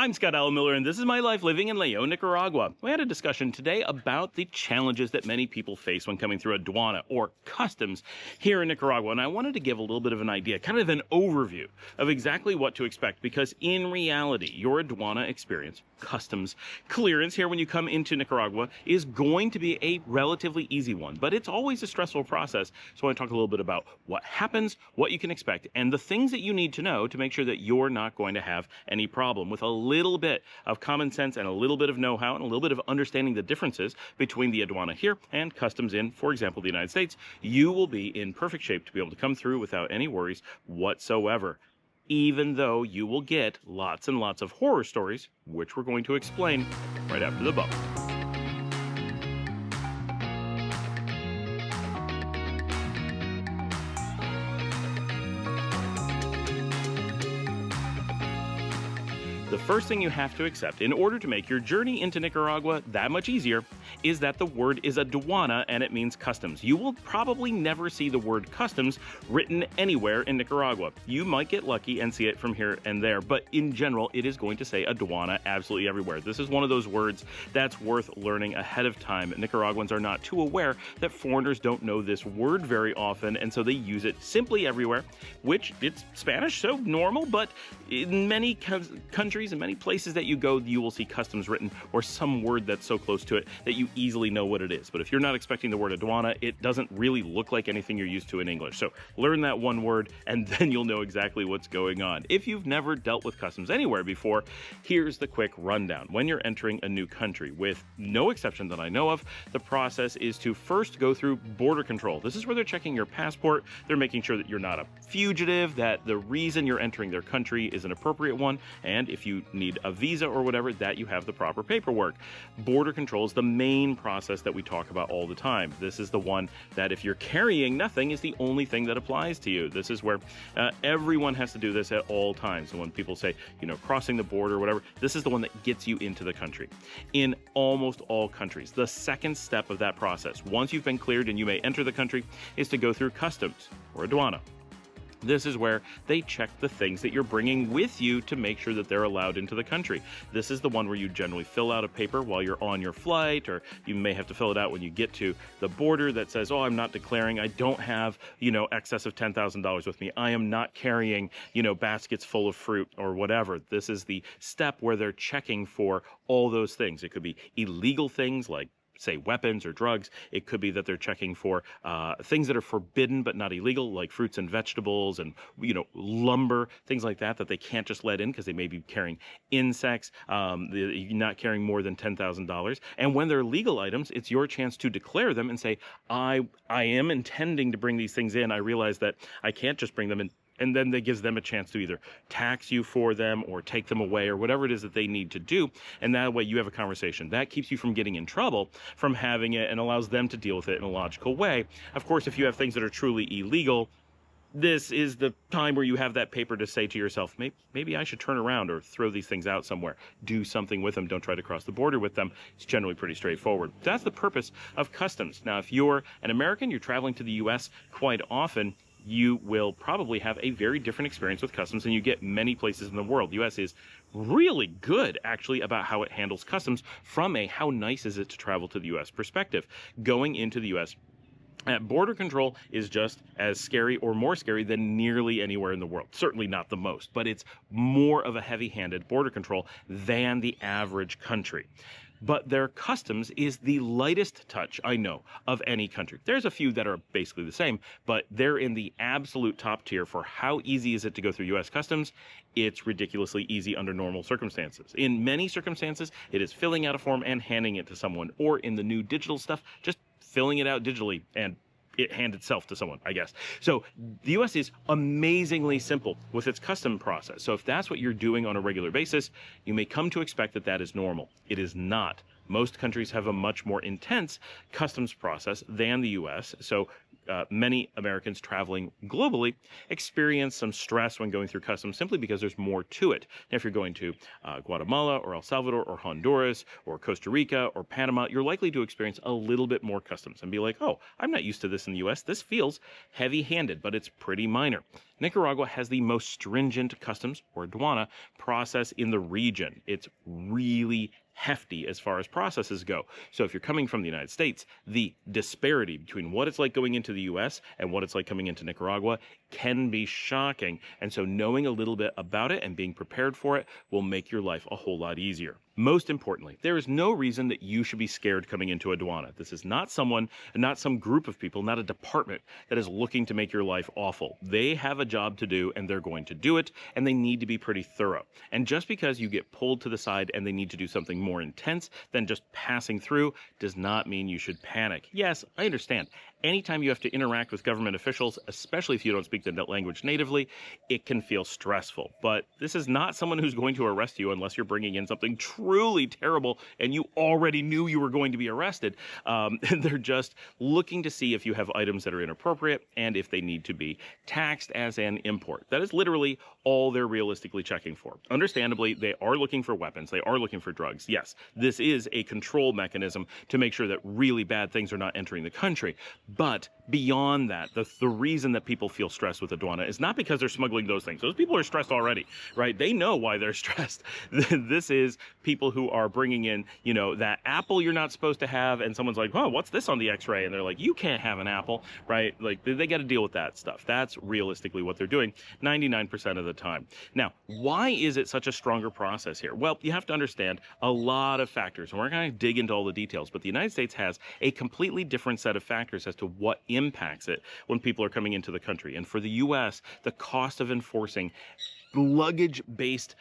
I'm Scott Allen Miller, and this is my life living in Leon, Nicaragua. We had a discussion today about the challenges that many people face when coming through Aduana, or customs, here in Nicaragua. And I wanted to give a little bit of an idea, kind of an overview of exactly what to expect, because in reality, your Aduana experience, customs clearance here when you come into Nicaragua, is going to be a relatively easy one. But it's always a stressful process. So I want to talk a little bit about what happens, what you can expect, and the things that you need to know to make sure that you're not going to have any problem with a little bit of common sense and a little bit of know-how and a little bit of understanding the differences between the Aduana here and customs in, for example, the United States. You will be in perfect shape to be able to come through without any worries whatsoever, even though you will get lots and lots of horror stories, which we're going to explain right after the bump. The first thing you have to accept in order to make your journey into Nicaragua that much easier is that the word is Aduana and it means customs. You will probably never see the word customs written anywhere in Nicaragua. You might get lucky and see it from here and there, but in general, it is going to say Aduana absolutely everywhere. This is one of those words that's worth learning ahead of time. Nicaraguans are not too aware that foreigners don't know this word very often, and so they use it simply everywhere, which it's Spanish, so normal, but in many countries and many places that you go, you will see customs written or some word that's so close to it that you easily know what it is. But if you're not expecting the word Aduana, it doesn't really look like anything you're used to in English. So learn that one word and then you'll know exactly what's going on. If you've never dealt with customs anywhere before, here's the quick rundown. When you're entering a new country, with no exception that I know of, the process is to first go through border control. This is where they're checking your passport. They're making sure that you're not a fugitive, that the reason you're entering their country is an appropriate one, and if you need a visa or whatever, that you have the proper paperwork. Border control is the main process that we talk about all the time. This is the one that if you're carrying nothing is the only thing that applies to you. This is where everyone has to do this at all times. So when people say, crossing the border or whatever, this is the one that gets you into the country. In almost all countries, the second step of that process, once you've been cleared and you may enter the country, is to go through customs, or Aduana. This is where they check the things that you're bringing with you to make sure that they're allowed into the country. This is the one where you generally fill out a paper while you're on your flight, or you may have to fill it out when you get to the border that says, oh, I'm not declaring, I don't have, excess of $10,000 with me. I am not carrying, baskets full of fruit or whatever. This is the step where they're checking for all those things. It could be illegal things like, say, weapons or drugs. It could be that they're checking for things that are forbidden but not illegal, like fruits and vegetables and, lumber, things like that they can't just let in because they may be carrying insects. You're not carrying more than $10,000. And when they're legal items, it's your chance to declare them and say, I am intending to bring these things in. I realize that I can't just bring them in. And then that gives them a chance to either tax you for them or take them away or whatever it is that they need to do. And that way you have a conversation. That keeps you from getting in trouble from having it and allows them to deal with it in a logical way. Of course, if you have things that are truly illegal, this is the time where you have that paper to say to yourself, maybe I should turn around or throw these things out somewhere. Do something with them. Don't try to cross the border with them. It's generally pretty straightforward. That's the purpose of customs. Now, if you're an American, you're traveling to the U.S. quite often, you will probably have a very different experience with customs than you get many places in the world. The U.S. is really good, actually, about how it handles customs from a how nice is it to travel to the U.S. perspective. Going into the U.S., border control is just as scary or more scary than nearly anywhere in the world. Certainly not the most, but it's more of a heavy-handed border control than the average country. But their customs is the lightest touch I know of any country. There's a few that are basically the same, but they're in the absolute top tier for how easy is it to go through U.S. customs. It's ridiculously easy under normal circumstances. In many circumstances, it is filling out a form and handing it to someone, or in the new digital stuff, just filling it out digitally and it hand itself to someone, I guess. So the U.S. is amazingly simple with its custom process. So if that's what you're doing on a regular basis, you may come to expect that that is normal. It is not. Most countries have a much more intense customs process than the U.S. So many Americans traveling globally experience some stress when going through customs simply because there's more to it. Now, if you're going to Guatemala or El Salvador or Honduras or Costa Rica or Panama, you're likely to experience a little bit more customs and be like, oh, I'm not used to this in the U.S. This feels heavy-handed, but it's pretty minor. Nicaragua has the most stringent customs, or aduana, process in the region. It's really hefty as far as processes go. So if you're coming from the United States, the disparity between what it's like going into the U.S. and what it's like coming into Nicaragua can be shocking. And so knowing a little bit about it and being prepared for it will make your life a whole lot easier. Most importantly, there is no reason that you should be scared coming into aduana. This is not someone, not some group of people, not a department that is looking to make your life awful. They have a job to do and they're going to do it, and they need to be pretty thorough. And just because you get pulled to the side and they need to do something more intense than just passing through does not mean you should panic. Yes, I understand. Anytime you have to interact with government officials, especially if you don't speak the language natively, it can feel stressful. But this is not someone who's going to arrest you unless you're bringing in something truly terrible and you already knew you were going to be arrested. They're just looking to see if you have items that are inappropriate and if they need to be taxed as an import. That is literally all they're realistically checking for. Understandably, they are looking for weapons. They are looking for drugs. Yes, this is a control mechanism to make sure that really bad things are not entering the country. But beyond that, the reason that people feel stressed with aduana is not because they're smuggling those things. Those people are stressed already, right? They know why they're stressed. This is people who are bringing in, you know, that apple you're not supposed to have, and someone's like, oh, what's this on the X-ray? And they're like, you can't have an apple, right? Like, they got to deal with that stuff. That's realistically what they're doing 99% of the time. Now, why is it such a stronger process here? Well, you have to understand a lot of factors, and we're going to dig into all the details, but the United States has a completely different set of factors as to what impacts it when people are coming into the country. And for the U.S., the cost of enforcing luggage-based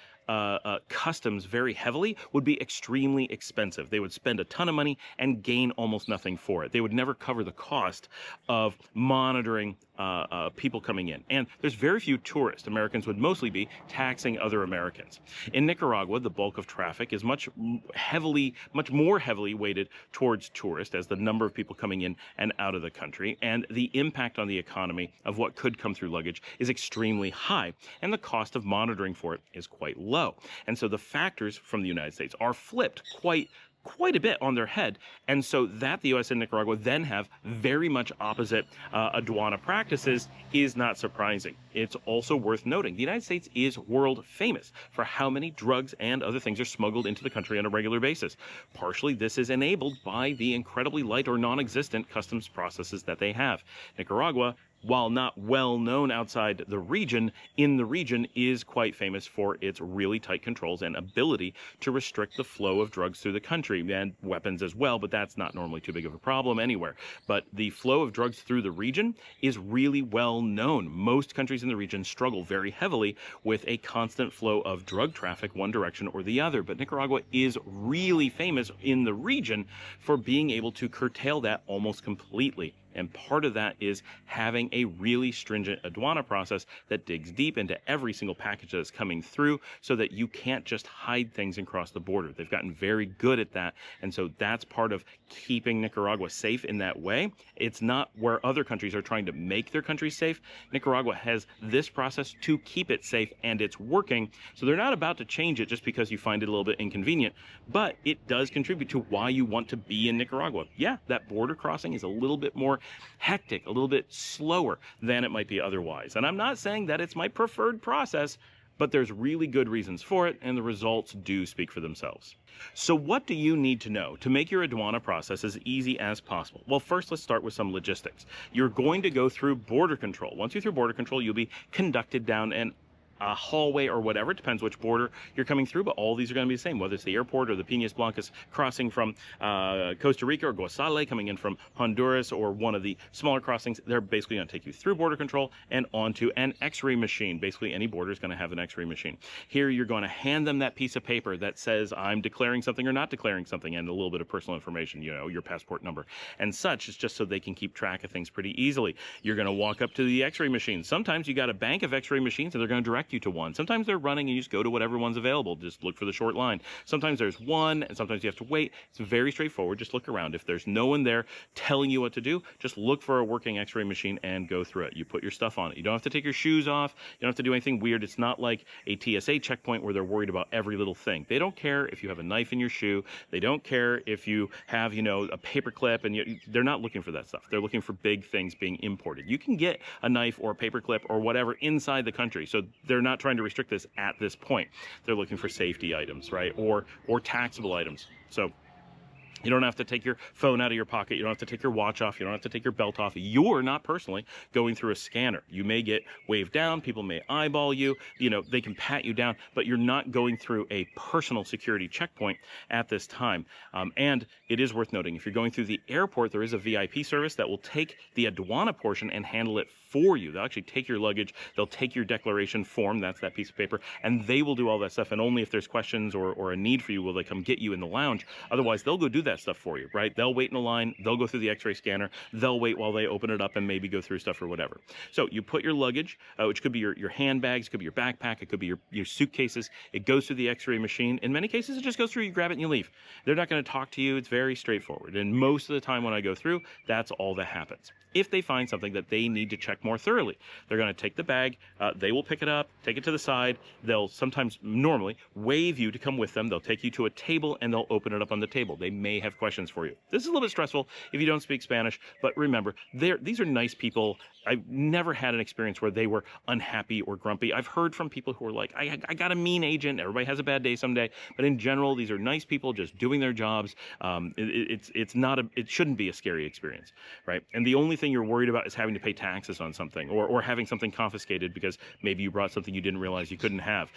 customs very heavily would be extremely expensive. They would spend a ton of money and gain almost nothing for it. They would never cover the cost of monitoring people coming in. And there's very few tourists. Americans would mostly be taxing other Americans. In Nicaragua, the bulk of traffic is much more heavily weighted towards tourists as the number of people coming in and out of the country. And the impact on the economy of what could come through luggage is extremely high. And the cost of monitoring for it is quite low. And so the factors from the United States are flipped quite a bit on their head. And so that the U.S. and Nicaragua then have very much opposite aduana practices is not surprising. It's also worth noting the United States is world famous for how many drugs and other things are smuggled into the country on a regular basis. Partially, this is enabled by the incredibly light or non-existent customs processes that they have. Nicaragua, while not well known outside the region, in the region is quite famous for its really tight controls and ability to restrict the flow of drugs through the country, and weapons as well, but that's not normally too big of a problem anywhere. But the flow of drugs through the region is really well known. Most countries in the region struggle very heavily with a constant flow of drug traffic one direction or the other, but Nicaragua is really famous in the region for being able to curtail that almost completely. And part of that is having a really stringent aduana process that digs deep into every single package that's coming through so that you can't just hide things and cross the border. They've gotten very good at that. And so that's part of keeping Nicaragua safe in that way. It's not where other countries are trying to make their country safe. Nicaragua has this process to keep it safe, and it's working. So they're not about to change it just because you find it a little bit inconvenient, but it does contribute to why you want to be in Nicaragua. Yeah, that border crossing is a little bit more hectic, a little bit slower than it might be otherwise. And I'm not saying that it's my preferred process, but there's really good reasons for it, and the results do speak for themselves. So what do you need to know to make your aduana process as easy as possible? Well, first, let's start with some logistics. You're going to go through border control. Once you're through border control, you'll be conducted down a hallway or whatever. It depends which border you're coming through, but all these are going to be the same, whether it's the airport or the Piñas Blancas crossing from Costa Rica, or Guasale coming in from Honduras, or one of the smaller crossings. They're basically going to take you through border control and onto an X-ray machine. Basically, any border is going to have an X-ray machine. Here, you're going to hand them that piece of paper that says, I'm declaring something or not declaring something, and a little bit of personal information, you know, your passport number and such. It's just so they can keep track of things pretty easily. You're going to walk up to the X-ray machine. Sometimes you got a bank of X-ray machines, and they're going to direct direct you to one. Sometimes they're running and you just go to whatever one's available. Just look for the short line. Sometimes there's one and sometimes you have to wait. It's very straightforward. Just look around. If there's no one there telling you what to do, just look for a working x-ray machine and go through it. You put your stuff on it. You don't have to take your shoes off. You don't have to do anything weird. It's not like a TSA checkpoint where they're worried about every little thing. They don't care if you have a knife in your shoe. They don't care if you have, a paper clip, and they're not looking for that stuff. They're looking for big things being imported. You can get a knife or a paper clip or whatever inside the country. So they're not trying to restrict this at this point. They're looking for safety items, right? Or taxable items. So you don't have to take your phone out of your pocket. You don't have to take your watch off. You don't have to take your belt off. You're not personally going through a scanner. You may get waved down. People may eyeball you. They can pat you down, but you're not going through a personal security checkpoint at this time. And it is worth noting, if you're going through the airport, there is a VIP service that will take the Aduana portion and handle it for you. They'll actually take your luggage. They'll take your declaration form. That's that piece of paper. And they will do all that stuff. And only if there's questions or a need for you will they come get you in the lounge. Otherwise, they'll go do that stuff for you, right? They'll wait in a line. They'll go through the x-ray scanner. They'll wait while they open it up and maybe go through stuff or whatever. So you put your luggage, which could be your handbags, it could be your backpack, it could be your suitcases. It goes through the x-ray machine. In many cases, it just goes through, you grab it and you leave. They're not going to talk to you. It's very straightforward. And most of the time when I go through, that's all that happens. If they find something that they need to check more thoroughly, they're going to take the bag, they will pick it up, take it to the side. They'll sometimes, normally, wave you to come with them. They'll take you to a table and they'll open it up on the table. They may have questions for you. This is a little bit stressful if you don't speak Spanish, but remember, these are nice people. I've never had an experience where they were unhappy or grumpy. I've heard from people who are like, I got a mean agent. Everybody has a bad day someday. But in general, these are nice people just doing their jobs. It shouldn't be a scary experience, right? And the only thing you're worried about is having to pay taxes on something or having something confiscated because maybe you brought something you didn't realize you couldn't have.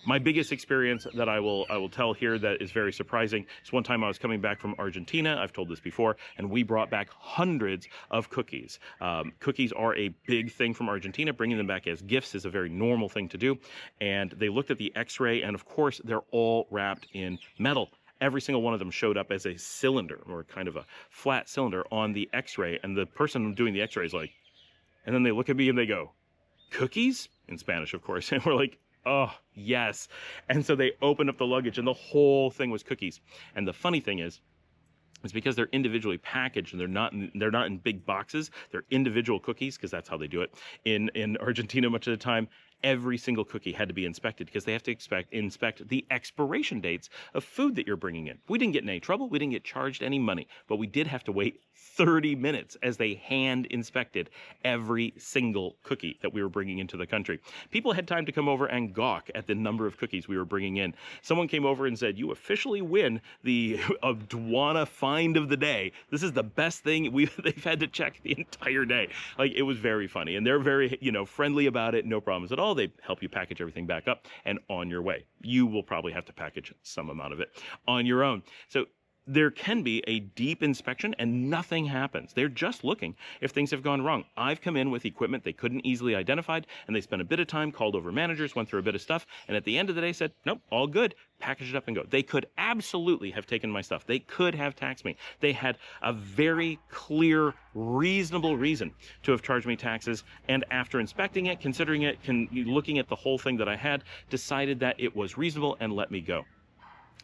My biggest experience that I will tell here that is very surprising is one time I was coming back from Argentina. I've told this before, and we brought back hundreds of cookies. Cookies are a big thing from Argentina. Bringing them back as gifts is a very normal thing to do. And they looked at the x-ray, and of course, they're all wrapped in metal. Every single one of them showed up as a cylinder, or kind of a flat cylinder on the x-ray. And the person doing the x-ray is like, and then they look at me and they go, "Cookies?" In Spanish, of course. And we're like, oh, yes. And so they opened up the luggage and the whole thing was cookies. And the funny thing is because they're individually packaged and they're not in big boxes. They're individual cookies because that's how they do it. In Argentina, much of the time, every single cookie had to be inspected because they have to inspect the expiration dates of food that you're bringing in. We didn't get in any trouble. We didn't get charged any money, but we did have to wait 30 minutes as they hand inspected every single cookie that we were bringing into the country. People had time to come over and gawk at the number of cookies we were bringing in. Someone came over and said, "You officially win the Aduana find of the day. This is the best thing they've had to check the entire day." Like, it was very funny, and they're very, friendly about it. No problems at all. They help you package everything back up and on your way. You will probably have to package some amount of it on your own. So there can be a deep inspection and nothing happens. They're just looking if things have gone wrong. I've come in with equipment they couldn't easily identify, and they spent a bit of time, called over managers, went through a bit of stuff, and at the end of the day said, "Nope, all good. Package it up and go." They could absolutely have taken my stuff. They could have taxed me. They had a very clear, reasonable reason to have charged me taxes, and after inspecting it, considering it, looking at the whole thing that I had, decided that it was reasonable and let me go.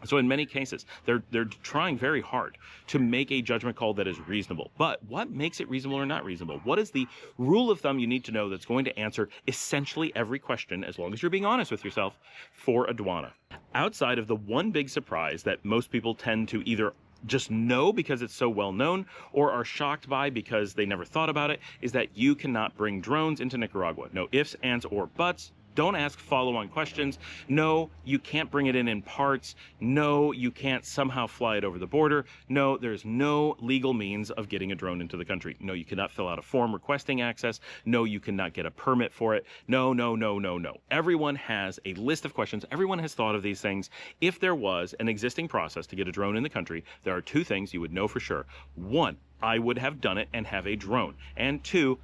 So in many cases, they're trying very hard to make a judgment call that is reasonable. But what makes it reasonable or not reasonable? What is the rule of thumb you need to know that's going to answer essentially every question, as long as you're being honest with yourself, for Aduana? Outside of the one big surprise that most people tend to either just know because it's so well known or are shocked by because they never thought about it, is that you cannot bring drones into Nicaragua. No ifs, ands, or buts. Don't ask follow-on questions. No, you can't bring it in parts. No, you can't somehow fly it over the border. No, there's no legal means of getting a drone into the country. No, you cannot fill out a form requesting access. No, you cannot get a permit for it. No, no, no, no, no. Everyone has a list of questions. Everyone has thought of these things. If there was an existing process to get a drone in the country, there are two things you would know for sure. One, I would have done it and have a drone. And two,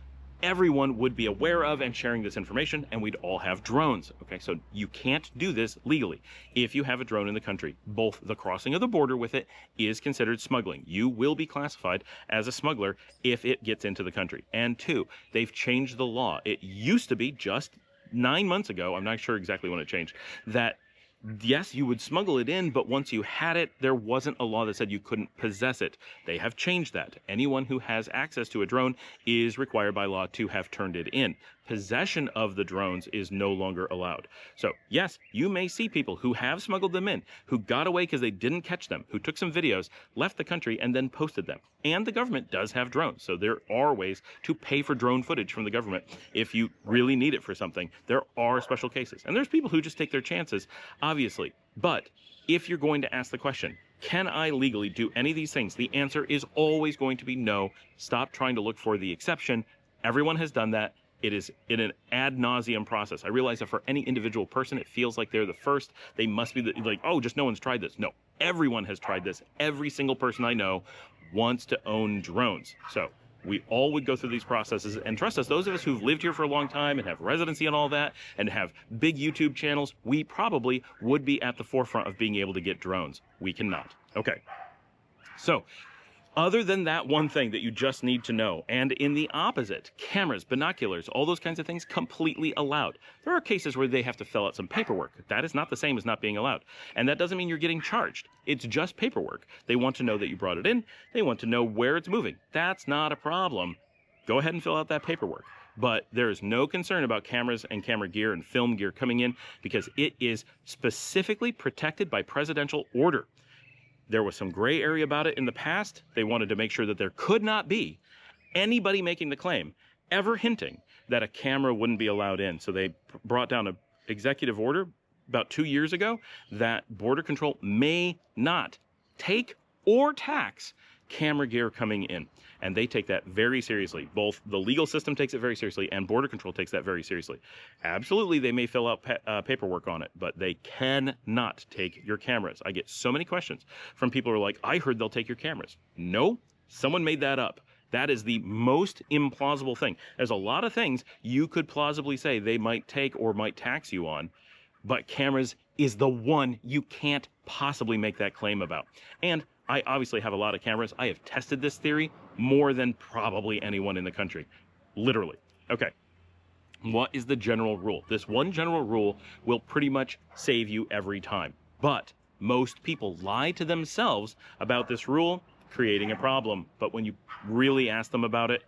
everyone would be aware of and sharing this information, and we'd all have drones. Okay, so you can't do this legally if you have a drone in the country. Both the crossing of the border with it is considered smuggling. You will be classified as a smuggler if it gets into the country. And two, they've changed the law. It used to be just 9 months ago, I'm not sure exactly when it changed, that yes, you would smuggle it in, but once you had it, there wasn't a law that said you couldn't possess it. They have changed that. Anyone who has access to a drone is required by law to have turned it in. Possession of the drones is no longer allowed. So yes, you may see people who have smuggled them in, who got away because they didn't catch them, who took some videos, left the country, and then posted them. And the government does have drones, so there are ways to pay for drone footage from the government if you really need it for something. There are special cases. And there's people who just take their chances, obviously. But if you're going to ask the question, can I legally do any of these things? The answer is always going to be no. Stop trying to look for the exception. Everyone has done that. It is in an ad nauseum process. I realize that for any individual person, it feels like they're the first. They must be like, oh, just no one's tried this. No, everyone has tried this. Every single person I know wants to own drones. So we all would go through these processes, and trust us, those of us who've lived here for a long time and have residency and all that and have big YouTube channels, we probably would be at the forefront of being able to get drones. We cannot. Okay. So other than that one thing that you just need to know, and in the opposite, cameras, binoculars, all those kinds of things, completely allowed. There are cases where they have to fill out some paperwork. That is not the same as not being allowed. And that doesn't mean you're getting charged. It's just paperwork. They want to know that you brought it in. They want to know where it's moving. That's not a problem. Go ahead and fill out that paperwork. But there is no concern about cameras and camera gear and film gear coming in because it is specifically protected by presidential order. There was some gray area about it in the past. They wanted to make sure that there could not be anybody making the claim ever hinting that a camera wouldn't be allowed in. So they brought down an executive order about 2 years ago that Border Control may not take or tax camera gear coming in. And they take that very seriously. Both the legal system takes it very seriously and Border Control takes that very seriously. Absolutely, they may fill out paperwork on it, but they cannot take your cameras. I get so many questions from people who are like, I heard they'll take your cameras. No, someone made that up. That is the most implausible thing. There's a lot of things you could plausibly say they might take or might tax you on, but cameras is the one you can't possibly make that claim about. And I obviously have a lot of cameras. I have tested this theory more than probably anyone in the country. Literally. Okay. What is the general rule? This one general rule will pretty much save you every time. But most people lie to themselves about this rule, creating a problem. But when you really ask them about it,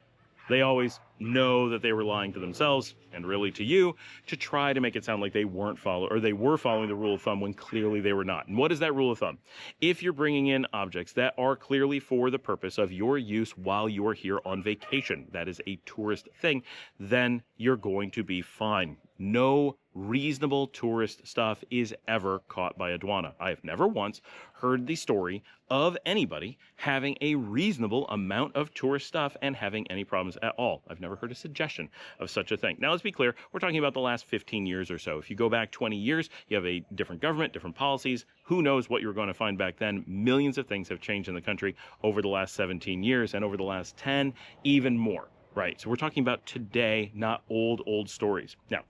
they always know that they were lying to themselves and really to you to try to make it sound like they weren't following or they were following the rule of thumb when clearly they were not. And what is that rule of thumb? If you're bringing in objects that are clearly for the purpose of your use while you're here on vacation, that is a tourist thing, then you're going to be fine. No reasonable tourist stuff is ever caught by Aduana. I have never once heard the story of anybody having a reasonable amount of tourist stuff and having any problems at all. I've never heard a suggestion of such a thing. Now, let's be clear. We're talking about the last 15 years or so. If you go back 20 years, you have a different government, different policies. Who knows what you're going to find back then? Millions of things have changed in the country over the last 17 years and over the last 10, even more, right? So we're talking about today, not old stories. Now,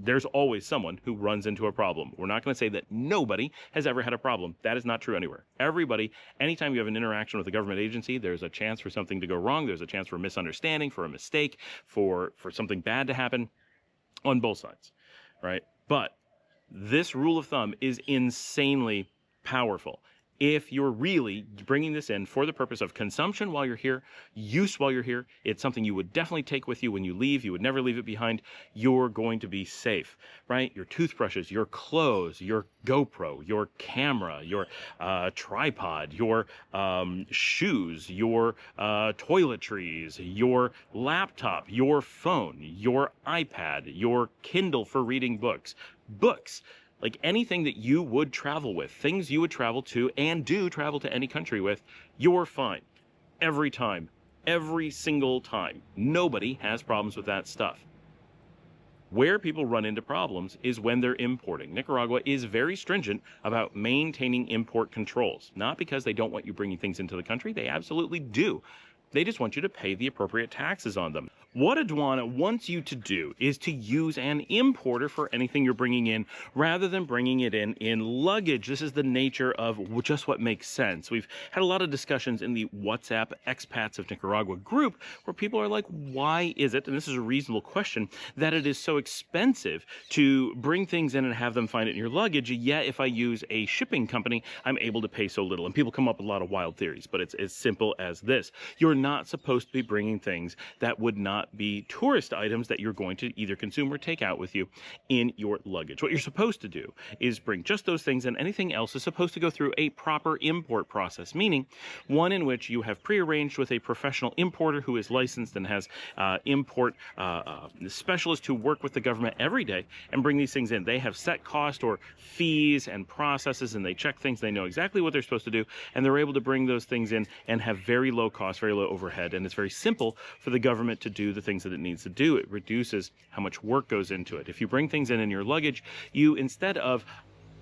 there's always someone who runs into a problem. We're not going to say that nobody has ever had a problem. That is not true anywhere. Everybody, anytime you have an interaction with a government agency, there's a chance for something to go wrong. There's a chance for a misunderstanding, for a mistake, for something bad to happen on both sides, right? But this rule of thumb is insanely powerful. If you're really bringing this in for the purpose of consumption while you're here, use while you're here, it's something you would definitely take with you when you leave. You would never leave it behind. You're going to be safe, right? Your toothbrushes, your clothes, your GoPro, your camera, your tripod, your shoes, your toiletries, your laptop, your phone, your iPad, your Kindle for reading books, like anything that you would travel with, things you would travel to and do travel to any country with, you're fine. Every time. Every single time. Nobody has problems with that stuff. Where people run into problems is when they're importing. Nicaragua is very stringent about maintaining import controls. Not because they don't want you bringing things into the country. They absolutely do. They just want you to pay the appropriate taxes on them. What Aduana wants you to do is to use an importer for anything you're bringing in rather than bringing it in luggage. This is the nature of just what makes sense. We've had a lot of discussions in the WhatsApp Expats of Nicaragua group where people are like, why is it, and this is a reasonable question, that it is so expensive to bring things in and have them find it in your luggage, yet if I use a shipping company, I'm able to pay so little. And people come up with a lot of wild theories, but it's as simple as this. You're not supposed to be bringing things that would not be tourist items that you're going to either consume or take out with you in your luggage. What you're supposed to do is bring just those things, and anything else is supposed to go through a proper import process, meaning one in which you have prearranged with a professional importer who is licensed and has import specialists who work with the government every day and bring these things in. They have set cost or fees and processes, and they check things. They know exactly what they're supposed to do, and they're able to bring those things in and have very low cost, very low overhead, and it's very simple for the government to do the things that it needs to do. It reduces how much work goes into it. If you bring things in your luggage, you, instead of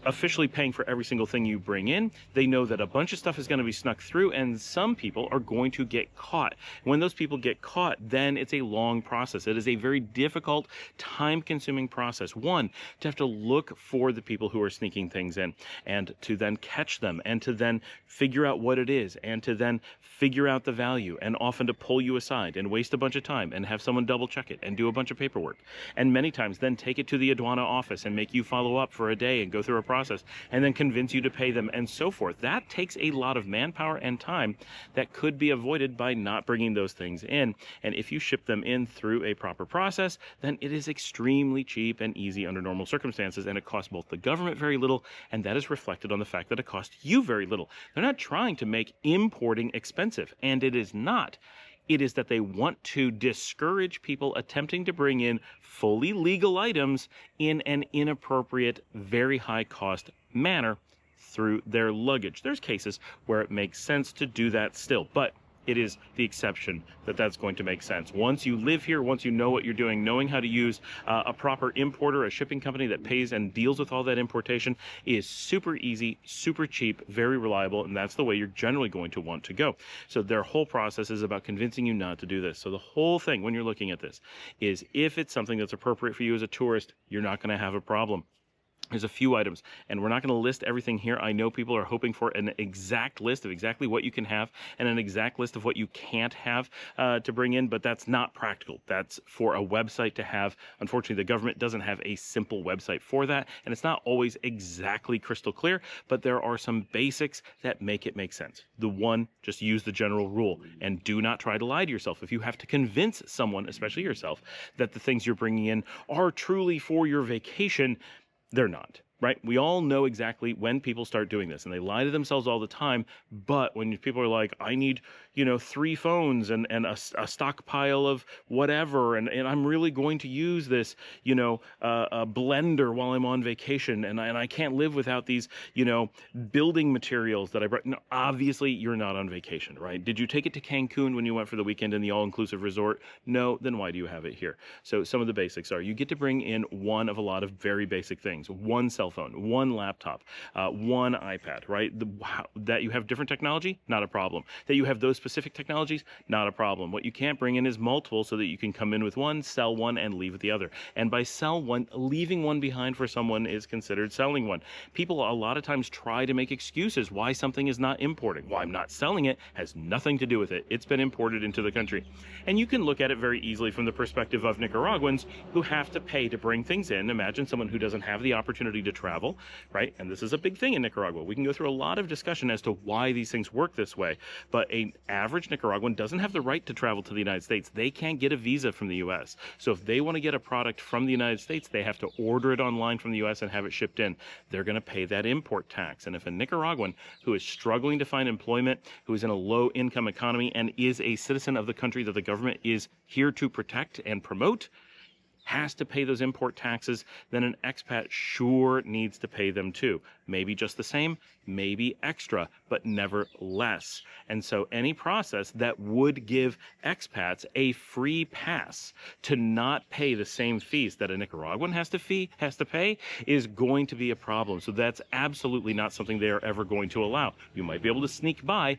officially paying for every single thing you bring in, they know that a bunch of stuff is going to be snuck through, and some people are going to get caught. When those people get caught, then it's a long process. It is a very difficult, time-consuming process. One, to have to look for the people who are sneaking things in, and to then catch them, and to then figure out what it is, and to then figure out the value, and often to pull you aside and waste a bunch of time and have someone double check it and do a bunch of paperwork. And many times then take it to the Aduana office and make you follow up for a day and go through a process and then convince you to pay them and so forth. That takes a lot of manpower and time that could be avoided by not bringing those things in. And if you ship them in through a proper process, then it is extremely cheap and easy under normal circumstances, and it costs both the government very little, and that is reflected on the fact that it costs you very little. They're not trying to make importing expensive, and it is not. It is that they want to discourage people attempting to bring in fully legal items in an inappropriate, very high cost manner through their luggage. There's cases where it makes sense to do that still, but it is the exception that that's going to make sense. Once you live here, once you know what you're doing, knowing how to use a proper importer, a shipping company that pays and deals with all that importation is super easy, super cheap, very reliable, and that's the way you're generally going to want to go. So their whole process is about convincing you not to do this. So the whole thing when you're looking at this is if it's something that's appropriate for you as a tourist, you're not going to have a problem. There's a few items, and we're not going to list everything here. I know people are hoping for an exact list of exactly what you can have and an exact list of what you can't have to bring in, but that's not practical. That's for a website to have. Unfortunately, the government doesn't have a simple website for that, and it's not always exactly crystal clear, but there are some basics that make it make sense. The one, just use the general rule, and do not try to lie to yourself. If you have to convince someone, especially yourself, that the things you're bringing in are truly for your vacation, they're not, right? We all know exactly when people start doing this, and they lie to themselves all the time. But when people are like, I need, 3 phones and a stockpile of whatever, and I'm really going to use this, a blender while I'm on vacation, and I can't live without these, building materials that I brought. No, obviously, you're not on vacation, right? Did you take it to Cancun when you went for the weekend in the all-inclusive resort? No, then why do you have it here? So some of the basics are, you get to bring in one of a lot of very basic things. One cell phone, one laptop, one iPad, right? That you have different technology, not a problem. That you have those specific technologies, not a problem. What you can't bring in is multiple, so that you can come in with one, sell one, and leave with the other. And by sell one, leaving one behind for someone is considered selling one. People a lot of times try to make excuses why something is not importing. Why I'm not selling it has nothing to do with it. It's been imported into the country. And you can look at it very easily from the perspective of Nicaraguans who have to pay to bring things in. Imagine someone who doesn't have the opportunity to travel, right? And this is a big thing in Nicaragua. We can go through a lot of discussion as to why these things work this way, but an average Nicaraguan doesn't have the right to travel to the United States. They can't get a visa from the U.S. So if they want to get a product from the United States, they have to order it online from the U.S. and have it shipped in. They're going to pay that import tax. And if a Nicaraguan who is struggling to find employment, who is in a low-income economy, and is a citizen of the country that the government is here to protect and promote, has to pay those import taxes, then an expat sure needs to pay them too. Maybe just the same, maybe extra, but never less. And so any process that would give expats a free pass to not pay the same fees that a Nicaraguan has to pay is going to be a problem. So that's absolutely not something they are ever going to allow. You might be able to sneak by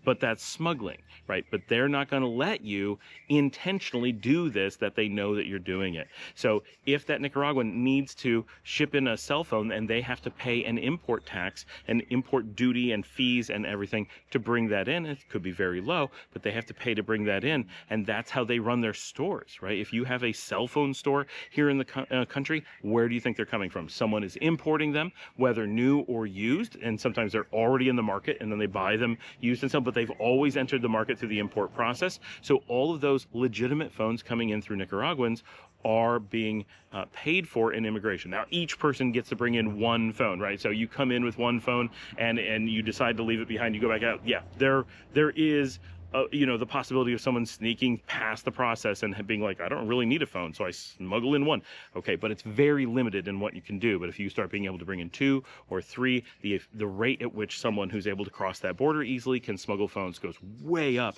but that's smuggling, right? But they're not going to let you intentionally do this, that they know that you're doing it. So if that Nicaraguan needs to ship in a cell phone and they have to pay an import tax, an import duty and fees and everything to bring that in, it could be very low, but they have to pay to bring that in, and that's how they run their stores, right? If you have a cell phone store here in the country, where do you think they're coming from? Someone is importing them, whether new or used, and sometimes they're already in the market and then they buy them used and so, but they've always entered the market through the import process. So all of those legitimate phones coming in through Nicaraguans are being paid for in immigration. Now, each person gets to bring in one phone, right? So you come in with one phone and you decide to leave it behind, you go back out. Yeah, there is the possibility of someone sneaking past the process and being like, I don't really need a phone, so I smuggle in one. Okay, but it's very limited in what you can do. But if you start being able to bring in 2 or 3, the rate at which someone who's able to cross that border easily can smuggle phones goes way up,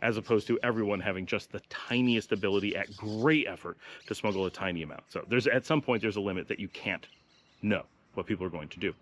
as opposed to everyone having just the tiniest ability at great effort to smuggle a tiny amount. So at some point, there's a limit that you can't know what people are going to do.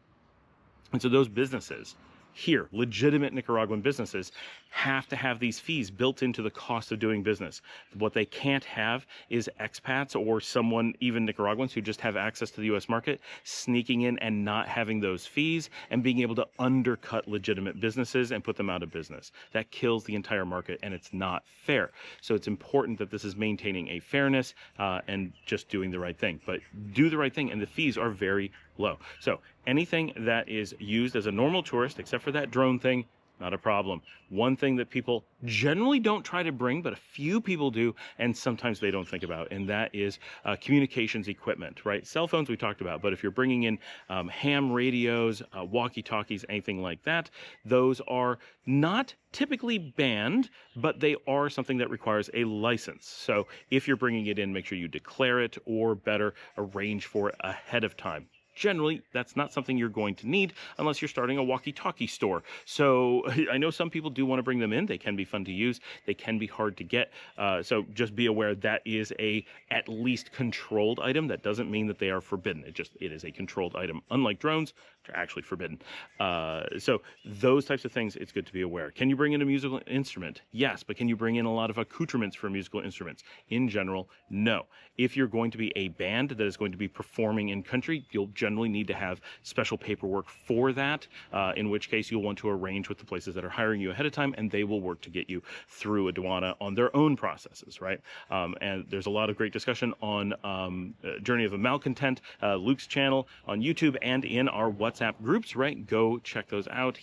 And so those businesses here, legitimate Nicaraguan businesses, have to have these fees built into the cost of doing business. What they can't have is expats or someone, even Nicaraguans, who just have access to the U.S. market, sneaking in and not having those fees and being able to undercut legitimate businesses and put them out of business. That kills the entire market, and it's not fair. So it's important that this is maintaining a fairness and just doing the right thing. But do the right thing, and the fees are very low. So anything that is used as a normal tourist, except for that drone thing, not a problem. One thing that people generally don't try to bring, but a few people do, and sometimes they don't think about, and that is communications equipment, right? Cell phones we talked about, but if you're bringing in ham radios, walkie-talkies, anything like that, those are not typically banned, but they are something that requires a license. So if you're bringing it in, make sure you declare it, or better, arrange for it ahead of time. Generally, that's not something you're going to need unless you're starting a walkie-talkie store. So I know some people do want to bring them in. They can be fun to use. They can be hard to get. So just be aware that is a at least controlled item. That doesn't mean that they are forbidden. It is a controlled item. Unlike drones, which are actually forbidden. So those types of things, it's good to be aware. Can you bring in a musical instrument? Yes, but can you bring in a lot of accoutrements for musical instruments? In general, no. If you're going to be a band that is going to be performing in country, you'll generally need to have special paperwork for that, in which case you'll want to arrange with the places that are hiring you ahead of time, and they will work to get you through Aduana on their own processes, right? And there's a lot of great discussion on Journey of a Malcontent, Luke's channel on YouTube and in our WhatsApp groups, right? Go check those out.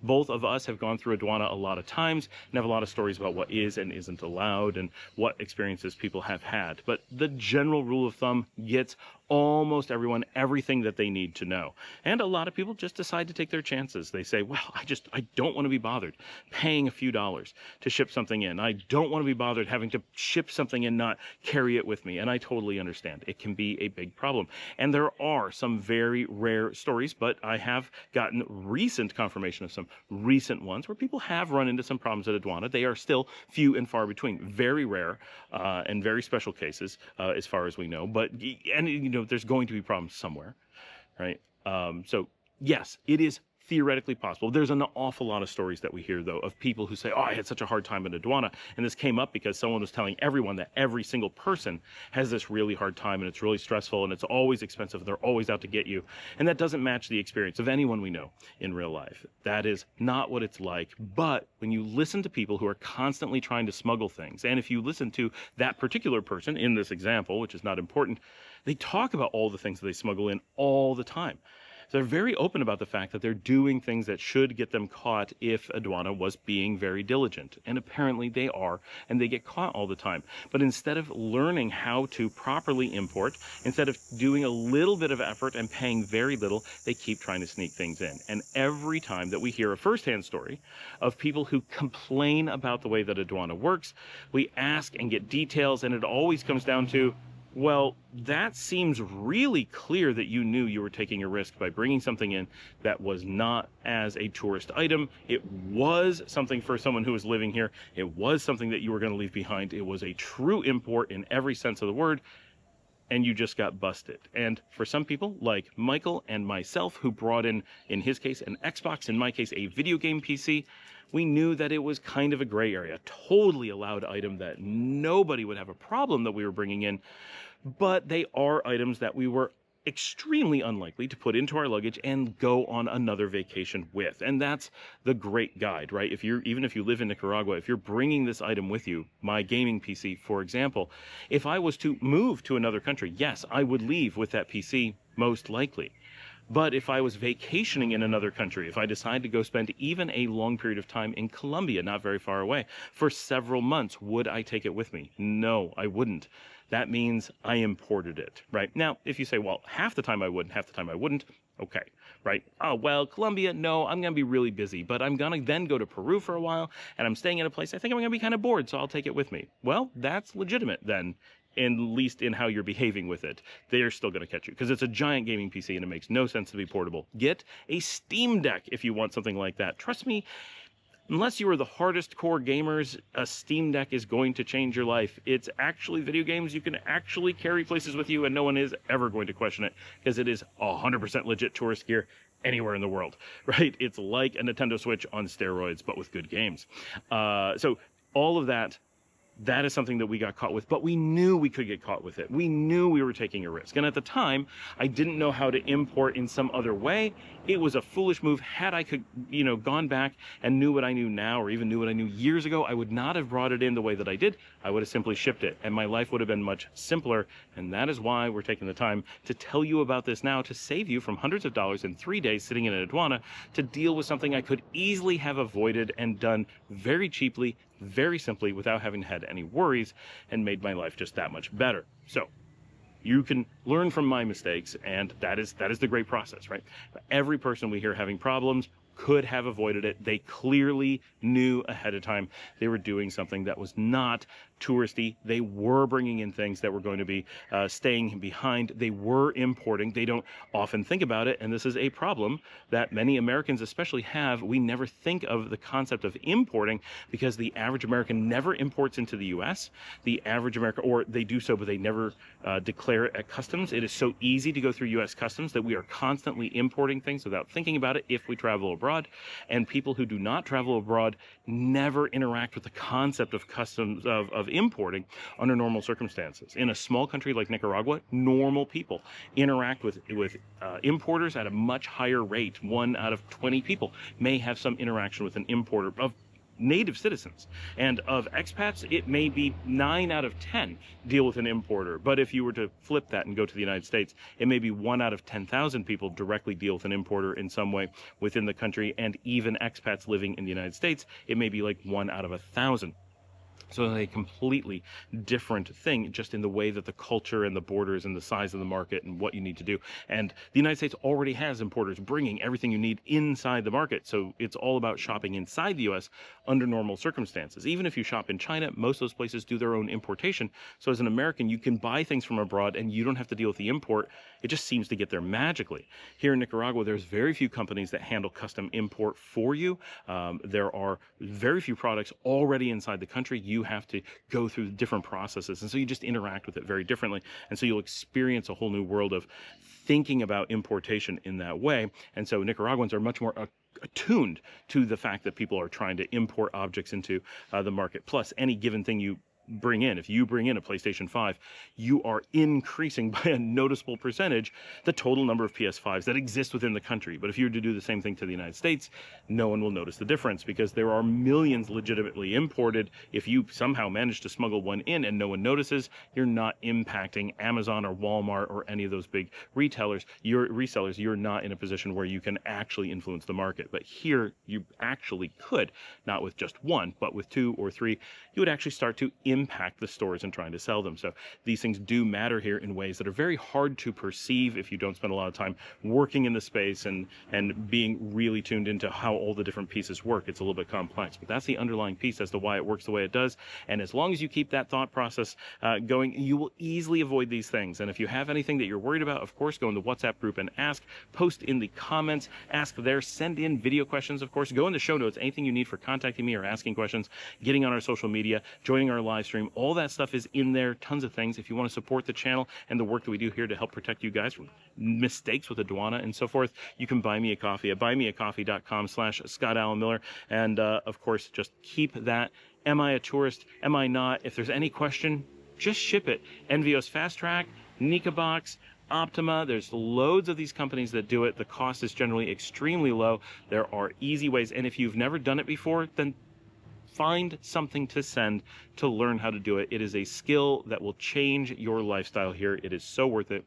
Both of us have gone through Aduana a lot of times and have a lot of stories about what is and isn't allowed and what experiences people have had. But the general rule of thumb gets almost everyone everything that they need to know. And a lot of people just decide to take their chances. They say, well, I don't want to be bothered paying a few dollars to ship something in. I don't want to be bothered having to ship something and not carry it with me. And I totally understand. It can be a big problem. And there are some very rare stories, but I have gotten recent confirmation of some recent ones where people have run into some problems at Aduana. They are still few and far between, very rare and very special cases as far as we know. But, there's going to be problems somewhere, right? So yes, it is theoretically possible. There's an awful lot of stories that we hear, though, of people who say, oh, I had such a hard time in Aduana. And this came up because someone was telling everyone that every single person has this really hard time, and it's really stressful, and it's always expensive. They're always out to get you. And that doesn't match the experience of anyone we know in real life. That is not what it's like. But when you listen to people who are constantly trying to smuggle things, and if you listen to that particular person in this example, which is not important, they talk about all the things that they smuggle in all the time. So they're very open about the fact that they're doing things that should get them caught if Aduana was being very diligent. And apparently they are, and they get caught all the time. But instead of learning how to properly import, instead of doing a little bit of effort and paying very little, they keep trying to sneak things in. And every time that we hear a firsthand story of people who complain about the way that Aduana works, we ask and get details, and it always comes down to, well, that seems really clear that you knew you were taking a risk by bringing something in that was not as a tourist item. It was something for someone who was living here. It was something that you were going to leave behind. It was a true import in every sense of the word. and you just got busted. And for some people, like Michael and myself, who brought in his case, an Xbox, in my case, a video game PC, we knew that it was kind of a gray area, a totally allowed item that nobody would have a problem that we were bringing in, but they are items that we were extremely unlikely to put into our luggage and go on another vacation with. And that's the great guide, right? Even if you live in Nicaragua, if you're bringing this item with you, my gaming PC, for example, if I was to move to another country, yes, I would leave with that PC most likely. But if I was vacationing in another country, if I decided to go spend even a long period of time in Colombia, not very far away, for several months, would I take it with me? No, I wouldn't. That means I imported it, right? Now, if you say, well, half the time I would, half the time I wouldn't, okay, right? Oh, well, Colombia, no, I'm going to be really busy, but I'm going to then go to Peru for a while, and I'm staying in a place I think I'm going to be kind of bored, so I'll take it with me. Well, that's legitimate then, at least in how you're behaving with it. They're still going to catch you, because it's a giant gaming PC, and it makes no sense to be portable. Get a Steam Deck if you want something like that. Trust me, unless you are the hardest core gamers, a Steam Deck is going to change your life. It's actually video games you can actually carry places with you, and no one is ever going to question it, because it is 100% legit tourist gear anywhere in the world, right? It's like a Nintendo Switch on steroids, but with good games. So all of that is something that we got caught with, but we knew we could get caught with it. We knew we were taking a risk. And at the time, I didn't know how to import in some other way. It was a foolish move. Had I could, gone back and knew what I knew now, or even knew what I knew years ago, I would not have brought it in the way that I did. I would have simply shipped it, and my life would have been much simpler. And that is why we're taking the time to tell you about this now, to save you from hundreds of dollars in 3 days sitting in Aduana, to deal with something I could easily have avoided and done very cheaply, very simply, without having had any worries, and made my life just that much better. So you can learn from my mistakes, and that is the great process, right? Every person we hear having problems could have avoided it. They clearly knew ahead of time they were doing something that was not touristy. They were bringing in things that were going to be staying behind. They were importing. They don't often think about it, and this is a problem that many Americans especially have. We never think of the concept of importing, because the average American never imports into the U.S. The average American, or they do so, but they never declare it at customs. It is so easy to go through U.S. customs that we are constantly importing things without thinking about it if we travel abroad. And people who do not travel abroad never interact with the concept of customs, of importing under normal circumstances. In a small country like Nicaragua, normal people interact with importers at a much higher rate. 1 out of 20 people may have some interaction with an importer of native citizens, and of expats, it may be 9 out of 10 deal with an importer. But if you were to flip that and go to the United States, it may be 1 out of 10,000 people directly deal with an importer in some way within the country, and even expats living in the United States, it may be like 1 out of 1,000. So it's a completely different thing, just in the way that the culture and the borders and the size of the market and what you need to do. And the United States already has importers bringing everything you need inside the market. So it's all about shopping inside the U.S. under normal circumstances. Even if you shop in China, most of those places do their own importation. So as an American, you can buy things from abroad and you don't have to deal with the import. It just seems to get there magically. Here in Nicaragua, there's very few companies that handle custom import for you. There are very few products already inside the country. You have to go through different processes, and so you just interact with it very differently, and so you'll experience a whole new world of thinking about importation in that way. And so Nicaraguans are much more attuned to the fact that people are trying to import objects into the market. Plus, any given thing you bring in, if you bring in a PlayStation 5, you are increasing by a noticeable percentage the total number of PS5s that exist within the country. But if you were to do the same thing to the United States, no one will notice the difference, because there are millions legitimately imported. If you somehow manage to smuggle one in and no one notices, you're not impacting Amazon or Walmart or any of those big retailers, your resellers. You're not in a position where you can actually influence the market. But here you actually could, not with just one, but with 2 or 3, you would actually start to impact the stores in trying to sell them. So these things do matter here in ways that are very hard to perceive if you don't spend a lot of time working in the space and being really tuned into how all the different pieces work. It's a little bit complex, but that's the underlying piece as to why it works the way it does. And as long as you keep that thought process going, you will easily avoid these things. And if you have anything that you're worried about, of course, go in the WhatsApp group and ask. Post in the comments, ask there, send in video questions, of course. Go in the show notes, anything you need for contacting me or asking questions, getting on our social media, joining our live stream. All that stuff is in there. Tons of things. If you want to support the channel and the work that we do here to help protect you guys from mistakes with Aduana and so forth, you can buy me a coffee at buymeacoffee.com/Scott Alan Miller. And of course, just keep that. Am I a tourist? Am I not? If there's any question, just ship it. Envios Fast Track, Nicabox, Optima. There's loads of these companies that do it. The cost is generally extremely low. There are easy ways. And if you've never done it before, then find something to send to learn how to do it. It is a skill that will change your lifestyle here. It is so worth it.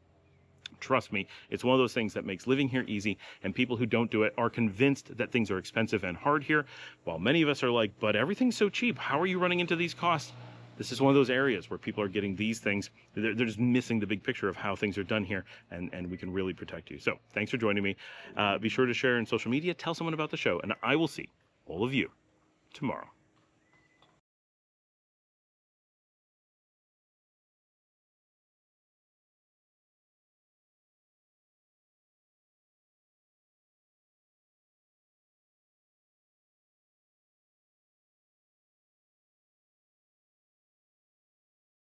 Trust me, it's one of those things that makes living here easy, and people who don't do it are convinced that things are expensive and hard here, while many of us are like, but everything's so cheap. How are you running into these costs? This is one of those areas where people are getting these things. They're just missing the big picture of how things are done here, and we can really protect you. So thanks for joining me. Be sure to share in social media, tell someone about the show, and I will see all of you tomorrow.